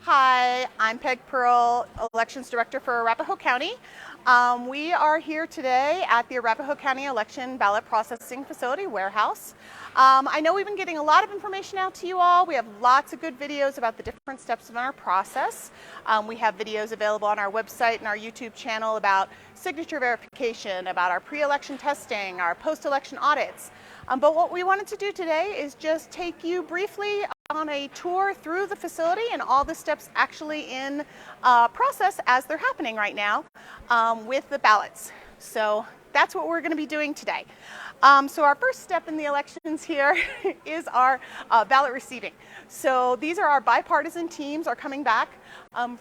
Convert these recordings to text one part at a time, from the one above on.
Hi, I'm Peg Perl, Elections Director for Arapahoe County. We are here today at the Arapahoe County Election Ballot Processing Facility warehouse. I know we've been getting a lot of information out to you all. We have lots of good videos about the different steps of our process. We have videos available on our website and our YouTube channel about signature verification, about our pre-election testing, our post-election audits. But what we wanted to do today is just take you briefly on a tour through the facility and all the steps actually in process as they're happening right now with the ballots. So that's what we're going to be doing today. So our first step in the elections here is our ballot receiving. So these are our bipartisan teams are coming back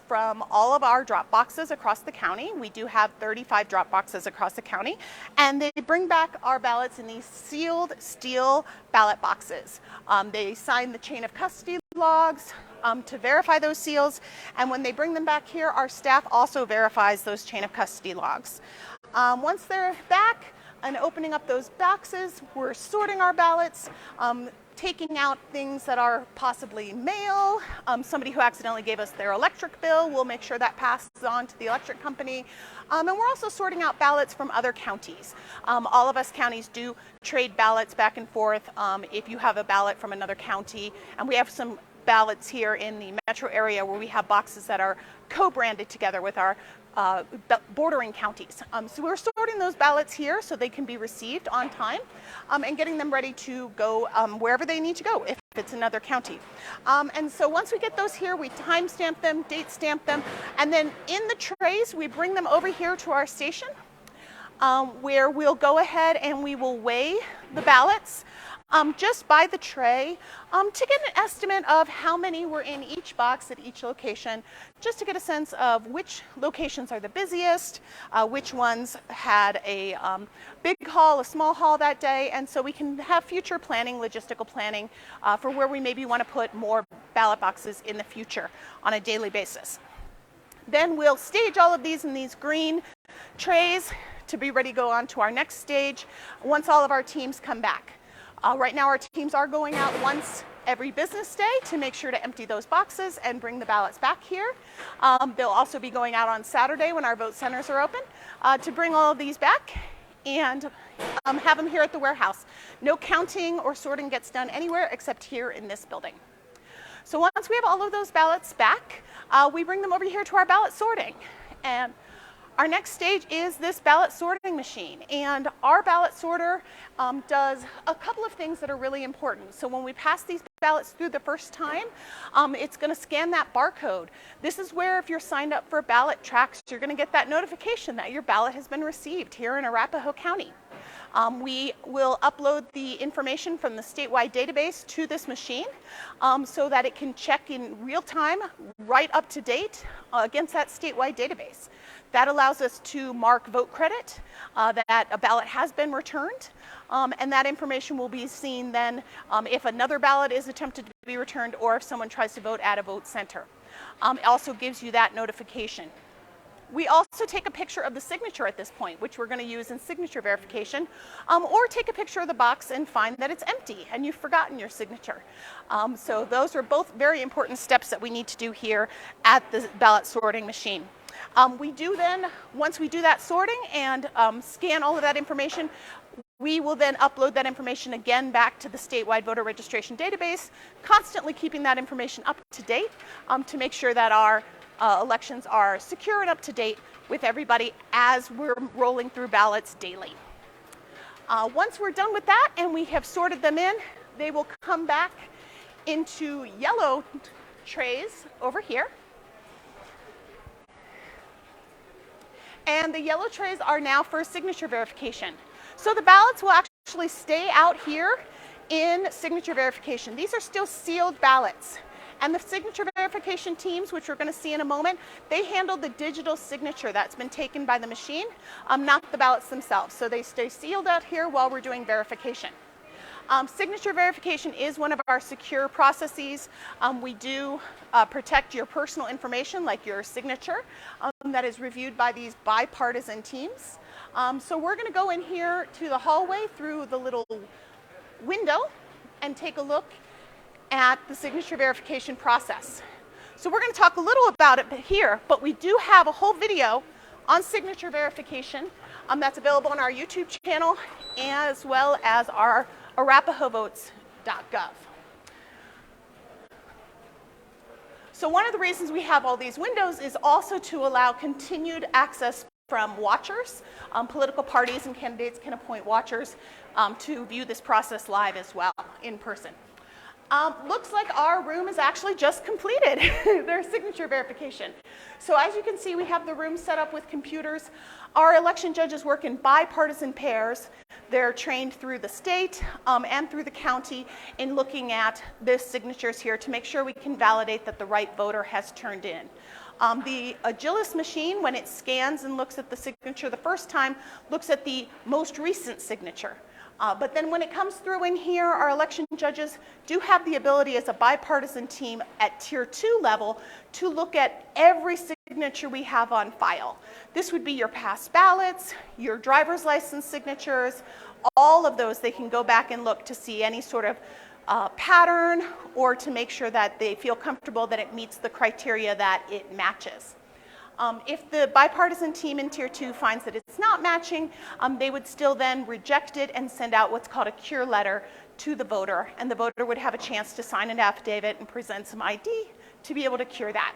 from all of our drop boxes across the county. We do have 35 drop boxes across the county, and they bring back our ballots in these sealed steel ballot boxes. They sign the chain of custody logs to verify those seals, and when they bring them back here, our staff also verifies those chain of custody logs. Once they're back and opening up those boxes, we're sorting our ballots, taking out things that are possibly mail. Somebody who accidentally gave us their electric bill, we'll make sure that passes on to the electric company. And we're also sorting out ballots from other counties. All of us counties do trade ballots back and forth. If you have a ballot from another county, and we have some ballots here in the metro area where we have boxes that are co-branded together with our bordering counties. So we're sorting those ballots here so they can be received on time and getting them ready to go wherever they need to go if it's another county. And so once we get those here, we time stamp them, date stamp them, and then in the trays, we bring them over here to our station where we'll go ahead and we will weigh the ballots just by the tray to get an estimate of how many were in each box at each location, just to get a sense of which locations are the busiest, which ones had a big haul, a small haul that day, and so we can have future planning, logistical planning for where we maybe want to put more ballot boxes in the future on a daily basis. Then we'll stage all of these in these green trays to be ready to go on to our next stage once all of our teams come back. Right now our teams are going out once every business day to make sure to empty those boxes and bring the ballots back here. They'll also be going out on Saturday when our vote centers are open to bring all of these back and have them here at the warehouse. No counting or sorting gets done anywhere except here in this building. So once we have all of those ballots back, we bring them over here to our ballot sorting. And our next stage is this ballot sorting machine, and our ballot sorter does a couple of things that are really important. So when we pass these ballots through the first time, it's going to scan that barcode. This is where if you're signed up for ballot tracks, you're going to get that notification that your ballot has been received here in Arapahoe County. We will upload the information from the statewide database to this machine so that it can check in real time, right up to date against that statewide database. That allows us to mark vote credit, that a ballot has been returned, and that information will be seen then if another ballot is attempted to be returned or if someone tries to vote at a vote center. It also gives you that notification. We also take a picture of the signature at this point, which we're going to use in signature verification, or take a picture of the box and find that it's empty and you've forgotten your signature. So those are both very important steps that we need to do here at the ballot sorting machine. We do then, once we do that sorting and scan all of that information, we will then upload that information again back to the statewide voter registration database, constantly keeping that information up to date to make sure that our elections are secure and up to date with everybody as we're rolling through ballots daily. Once we're done with that and we have sorted them in, they will come back into yellow trays over here. And the yellow trays are now for signature verification. So the ballots will actually stay out here in signature verification. These are still sealed ballots. And the signature verification teams, which we're going to see in a moment, they handle the digital signature that's been taken by the machine, not the ballots themselves. So they stay sealed out here while we're doing verification. Signature verification is one of our secure processes. We do protect your personal information, like your signature, that is reviewed by these bipartisan teams. So we're going to go in here to the hallway through the little window and take a look at the signature verification process. So we're going to talk a little about it here, but we do have a whole video on signature verification that's available on our YouTube channel as well as our arapahovotes.gov. So one of the reasons we have all these windows is also to allow continued access from watchers. Political parties and candidates can appoint watchers to view this process live as well in person. Looks like our room is actually just completed their signature verification. So as you can see, we have the room set up with computers. Our election judges work in bipartisan pairs. They're trained through the state and through the county in looking at the signatures here to make sure we can validate that the right voter has turned in. The Agilis machine, when it scans and looks at the signature the first time, looks at the most recent signature. But then when it comes through in here, our election judges do have the ability as a bipartisan team at Tier 2 level to look at every signature we have on file. This would be your past ballots, your driver's license signatures, all of those. They can go back and look to see any sort of pattern or to make sure that they feel comfortable that it meets the criteria that it matches. If the bipartisan team in Tier 2 finds that it's not matching, they would still then reject it and send out what's called a cure letter to the voter, and the voter would have a chance to sign an affidavit and present some ID to be able to cure that.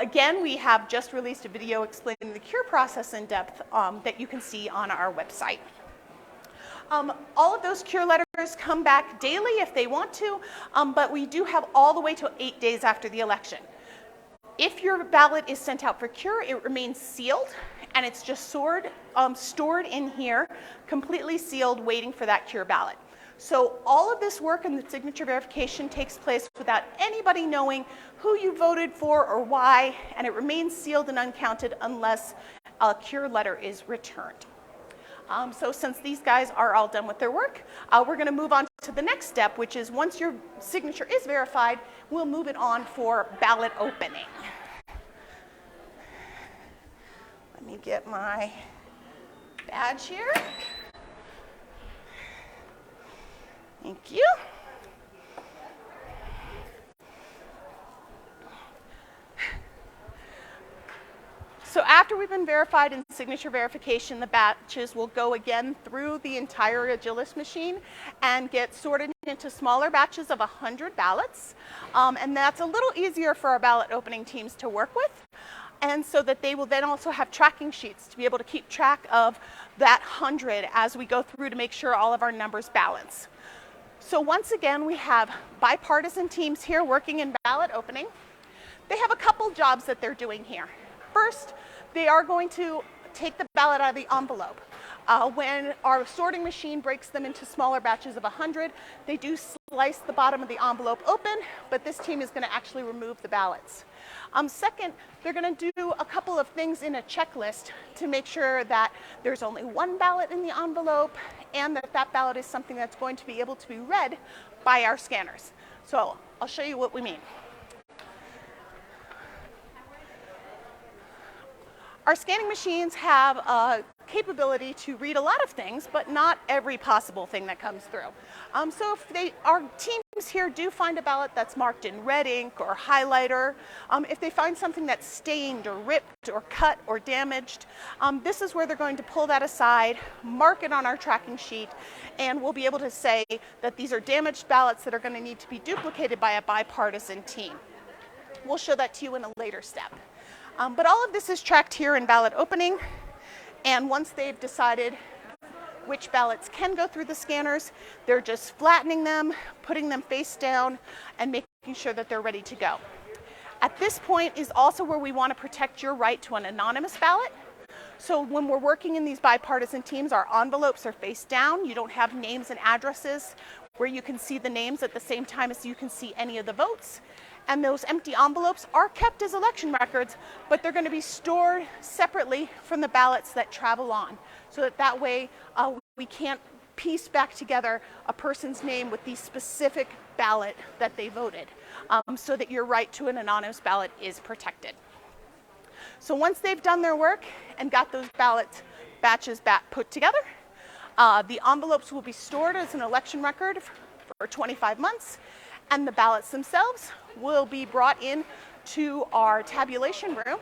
Again, we have just released a video explaining the cure process in depth that you can see on our website. All of those cure letters come back daily if they want to, but we do have all the way to 8 days after the election. If your ballot is sent out for cure, it remains sealed, and it's just stored in here, completely sealed, waiting for that cure ballot. So all of this work and the signature verification takes place without anybody knowing who you voted for or why, and it remains sealed and uncounted unless a cure letter is returned. So since these guys are all done with their work, we're going to move on to the next step, which is once your signature is verified, we'll move it on for ballot opening. Let me get my badge here. Thank you. So after we've been verified in signature verification, the batches will go again through the entire Agilis machine and get sorted into smaller batches of 100 ballots. And that's a little easier for our ballot opening teams to work with. And so that they will then also have tracking sheets to be able to keep track of that 100 as we go through to make sure all of our numbers balance. So once again, we have bipartisan teams here working in ballot opening. They have a couple jobs that they're doing here. First, they are going to take the ballot out of the envelope. When our sorting machine breaks them into smaller batches of 100, they do slice the bottom of the envelope open, but this team is going to actually remove the ballots. Second, they're going to do a couple of things in a checklist to make sure that there's only one ballot in the envelope and that that ballot is something that's going to be able to be read by our scanners. So I'll show you what we mean. Our scanning machines have a capability to read a lot of things, but not every possible thing that comes through. So if our teams here do find a ballot that's marked in red ink or highlighter, if they find something that's stained or ripped or cut or damaged, this is where they're going to pull that aside, mark it on our tracking sheet, and we'll be able to say that these are damaged ballots that are going to need to be duplicated by a bipartisan team. We'll show that to you in a later step. But all of this is tracked here in ballot opening, and once they've decided which ballots can go through the scanners, they're just flattening them, putting them face down, and making sure that they're ready to go. At this point is also where we want to protect your right to an anonymous ballot. So when we're working in these bipartisan teams, our envelopes are face down. You don't have names and addresses where you can see the names at the same time as you can see any of the votes. And those empty envelopes are kept as election records, but they're going to be stored separately from the ballots that travel on, so that way we can't piece back together a person's name with the specific ballot that they voted, so that your right to an anonymous ballot is protected. So once they've done their work and got those ballot batches put together, the envelopes will be stored as an election record for 25 months, and the ballots themselves will be brought in to our tabulation room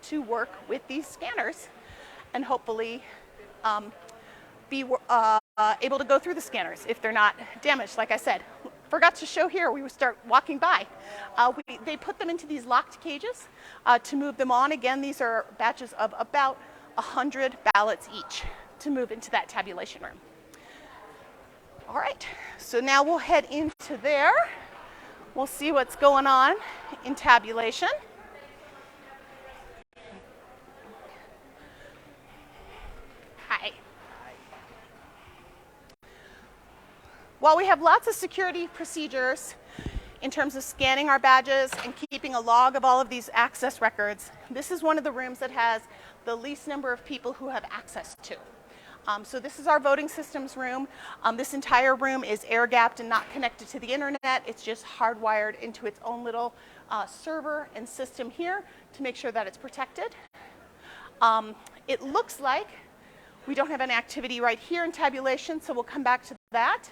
to work with these scanners and hopefully be able to go through the scanners if they're not damaged. Like I said, forgot to show here, we would start walking by. They put them into these locked cages to move them on. Again, these are batches of about 100 ballots each to move into that tabulation room. All right, so now we'll head into there. We'll see what's going on in tabulation. Hi. While we have lots of security procedures in terms of scanning our badges and keeping a log of all of these access records, this is one of the rooms that has the least number of people who have access to. So this is our voting systems room. This entire room is air-gapped and not connected to the internet. It's just hardwired into its own little server and system here to make sure that it's protected. It looks like we don't have an activity right here in tabulation, so we'll come back to that.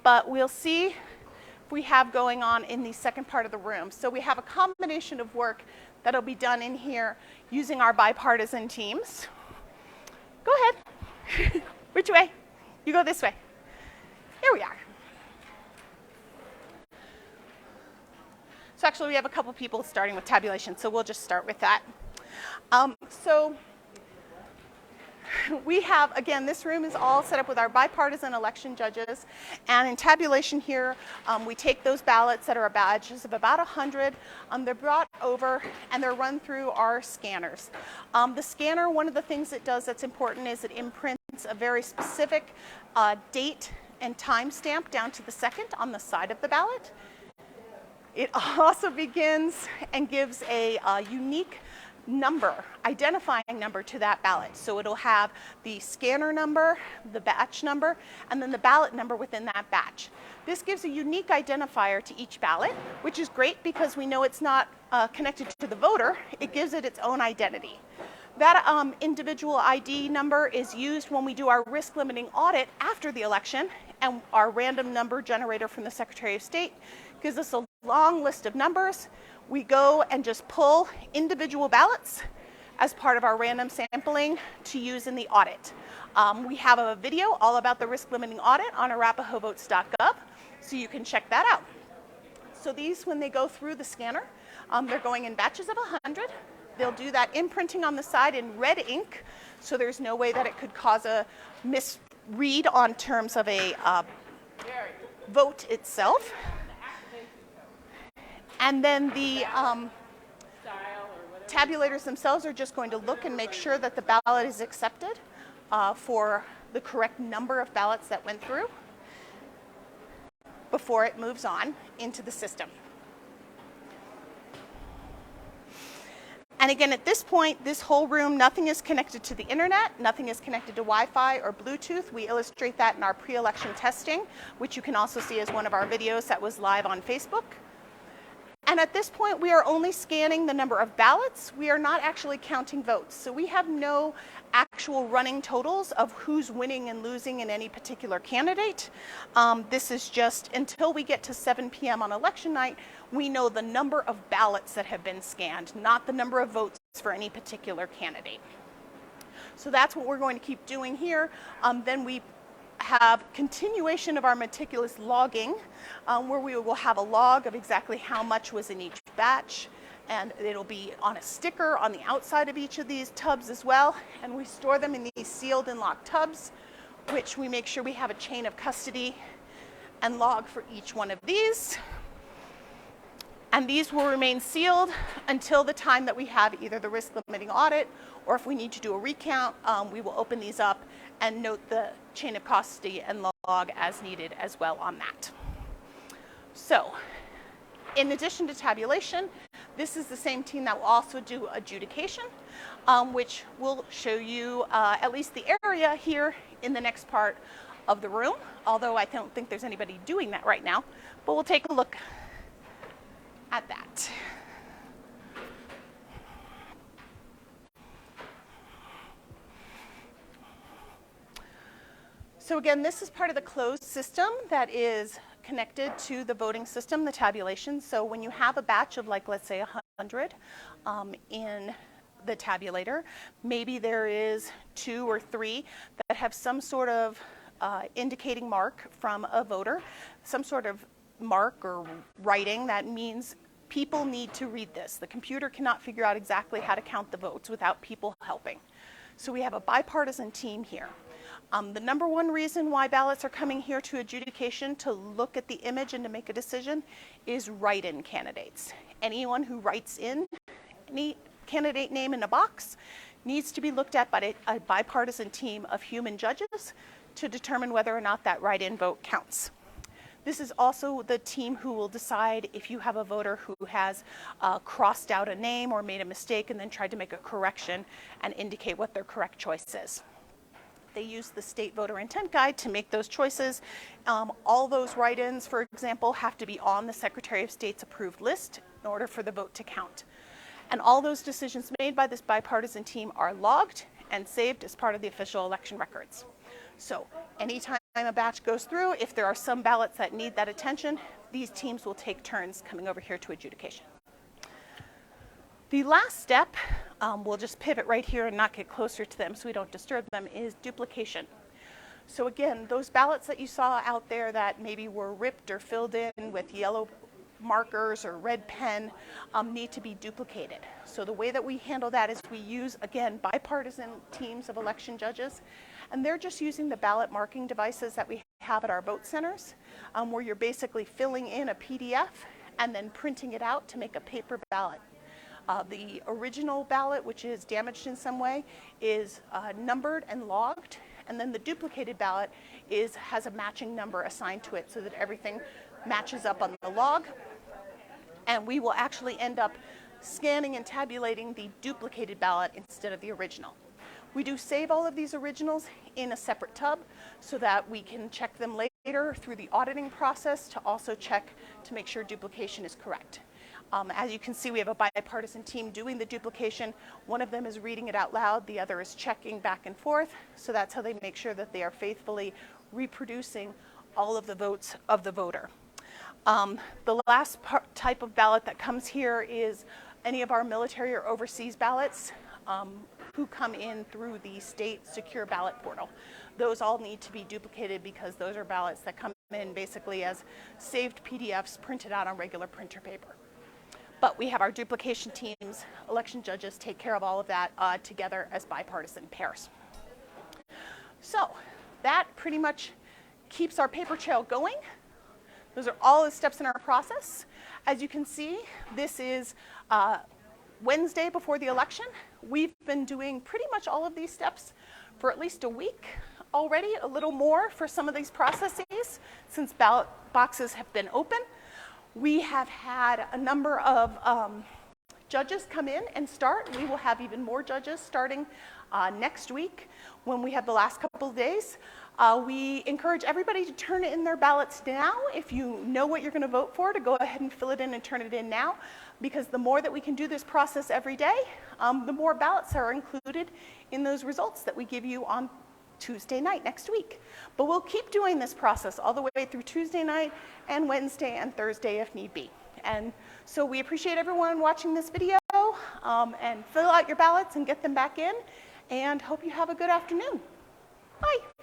But we'll see if we have going on in the second part of the room. So we have a combination of work that'll be done in here using our bipartisan teams. Go ahead. Which way? You go this way. Here we are. So actually we have a couple people starting with tabulation, so we'll just start with that. So we have, again, this room is all set up with our bipartisan election judges. And in tabulation here, we take those ballots that are badges of about 100. They're brought over and they're run through our scanners. The scanner, one of the things it does that's important is it imprints a very specific date and time stamp down to the second on the side of the ballot. It also begins and gives a unique number, identifying number to that ballot. So it'll have the scanner number, the batch number, and then the ballot number within that batch. This gives a unique identifier to each ballot, which is great because we know it's not connected to the voter. It gives it its own identity. That individual ID number is used when we do our risk limiting audit after the election, and our random number generator from the Secretary of State gives us a long list of numbers. We go and just pull individual ballots as part of our random sampling to use in the audit. We have a video all about the risk limiting audit on arapahovotes.gov, so you can check that out. So these, when they go through the scanner, they're going in batches of 100. They'll do that imprinting on the side in red ink, so there's no way that it could cause a misread on terms of a vote itself. And then the tabulators themselves are just going to look and make sure that the ballot is accepted for the correct number of ballots that went through before it moves on into the system. And again, at this point, this whole room, nothing is connected to the internet, nothing is connected to Wi-Fi or Bluetooth. We illustrate that in our pre-election testing, which you can also see as one of our videos that was live on Facebook. And at this point, we are only scanning the number of ballots. We are not actually counting votes. So we have no actual running totals of who's winning and losing in any particular candidate. This is just until we get to 7 p.m. on election night, we know the number of ballots that have been scanned, not the number of votes for any particular candidate. So that's what we're going to keep doing here. Then we have continuation of our meticulous logging, where we will have a log of exactly how much was in each batch, and it'll be on a sticker on the outside of each of these tubs as well, and we store them in these sealed and locked tubs, which we make sure we have a chain of custody and log for each one of these. And these will remain sealed until the time that we have either the risk limiting audit, or if we need to do a recount, we will open these up and note the chain of custody and log as needed as well on that. So, in addition to tabulation, this is the same team that will also do adjudication, which will show you at least the area here in the next part of the room, although I don't think there's anybody doing that right now, but we'll take a look at that. So again, this is part of the closed system that is connected to the voting system, the tabulation. So when you have a batch of, like, let's say 100 in the tabulator. Maybe there is 2 or 3 that have some sort of indicating mark from a voter, some sort of mark or writing that means people need to read this. The computer cannot figure out exactly how to count the votes without people helping. So we have a bipartisan team here. The number one reason why ballots are coming here to adjudication to look at the image and to make a decision is write-in candidates. Anyone who writes in any candidate name in a box needs to be looked at by a bipartisan team of human judges to determine whether or not that write-in vote counts. This is also the team who will decide if you have a voter who has crossed out a name or made a mistake and then tried to make a correction and indicate what their correct choice is. They use the state voter intent guide to make those choices. All those write-ins, for example, have to be on the Secretary of State's approved list in order for the vote to count. And all those decisions made by this bipartisan team are logged and saved as part of the official election records. So anytime a batch goes through, if there are some ballots that need that attention, these teams will take turns coming over here to adjudication. The last step, we'll just pivot right here and not get closer to them so we don't disturb them, is duplication. So again, those ballots that you saw out there that maybe were ripped or filled in with yellow markers or red pen need to be duplicated. So the way that we handle that is we use, again, bipartisan teams of election judges, and they're just using the ballot marking devices that we have at our vote centers, where you're basically filling in a PDF and then printing it out to make a paper ballot. The original ballot, which is damaged in some way, is numbered and logged, and then the duplicated ballot has a matching number assigned to it so that everything matches up on the log, and we will actually end up scanning and tabulating the duplicated ballot instead of the original. We do save all of these originals in a separate tub so that we can check them later through the auditing process to also check to make sure duplication is correct. As you can see, we have a bipartisan team doing the duplication. One of them is reading it out loud, the other is checking back and forth, so that's how they make sure that they are faithfully reproducing all of the votes of the voter. The last type of ballot that comes here is any of our military or overseas ballots who come in through the state secure ballot portal. Those all need to be duplicated because those are ballots that come in basically as saved PDFs printed out on regular printer paper. But we have our duplication teams, election judges take care of all of that together as bipartisan pairs. So that pretty much keeps our paper trail going. Those are all the steps in our process. As you can see, this is Wednesday before the election. We've been doing pretty much all of these steps for at least a week already, a little more for some of these processes since ballot boxes have been open. We have had a number of judges come in and start. We will have even more judges starting next week when we have the last couple of days. We encourage everybody to turn in their ballots now. If you know what you're going to vote for, to go ahead and fill it in and turn it in now, because the more that we can do this process every day, the more ballots are included in those results that we give you on Tuesday night next week. But we'll keep doing this process all the way through Tuesday night and Wednesday and Thursday if need be. And so we appreciate everyone watching this video, and fill out your ballots and get them back in, and hope you have a good afternoon. Bye.